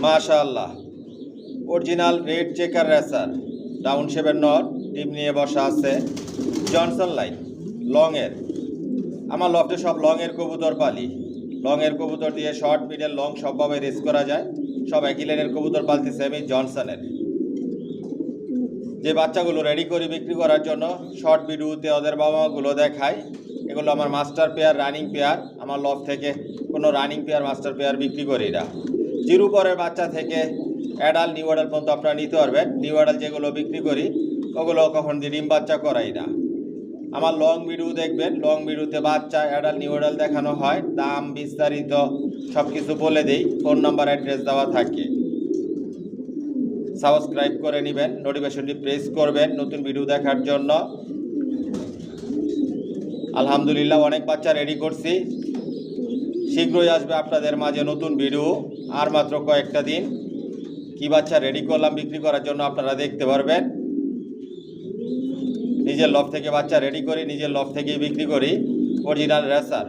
মাশাআল্লাহ, original red checker racer, down শেপের নর, ডিম নিয়ে বসা আছে, জনসন লাইন লংয়ের। আমার লফটে সব লংয়ের কবুতর পালি। লংয়ের কবুতর দিয়ে শর্ট, মিডল, লং সবভাবে রেস করা যায়। সব একই লাইনের কবুতর পালতেছে আমি জনসনের। যে বাচ্চাগুলো রেডি করে বিক্রি করার জন্য শর্ট ভিডিওতে ওদের বাবা মাগুলো দেখায়, এগুলো আমার মাস্টার পেয়ার, রানিং পেয়ার। আমার লফট থেকে কোনো রানিং পেয়ার, মাস্টার পেয়ার বিক্রি করি না। জিরো পরের বাচ্চা থেকে অ্যাডাল, নিউ অ্যাডাল পর্যন্ত আপনারা নিতে পারবেন। নিউ অ্যাডাল যেগুলো বিক্রি করি ওগুলো কখন দিয়ে ডিম বাচ্চা করাই না। আমার লং ভিডিও দেখবেন, লং ভিডিওতে বাচ্চা, অ্যাডাল, নিউ অ্যাডাল দেখানো হয়, দাম বিস্তারিত সব কিছু বলে দিই, ফোন নাম্বার, অ্যাড্রেস দেওয়া থাকে। সাবস্ক্রাইব করে নেবেন, নোটিফিকেশনটি প্রেস করবেন নতুন ভিডিও দেখার জন্য। আলহামদুলিল্লাহ অনেক বাচ্চা রেডি করছি, শীঘ্রই আসবে আপনাদের মাঝে নতুন ভিডিও। আর মাত্র কয়েকটা দিন কি বাচ্চা রেডি করলাম বিক্রি করার জন্য আপনারা দেখতে পারবেন। নিজের লফট থেকে বাচ্চা রেডি করি, নিজের লফট থেকেই বিক্রি করি, অরিজিনাল রেসার।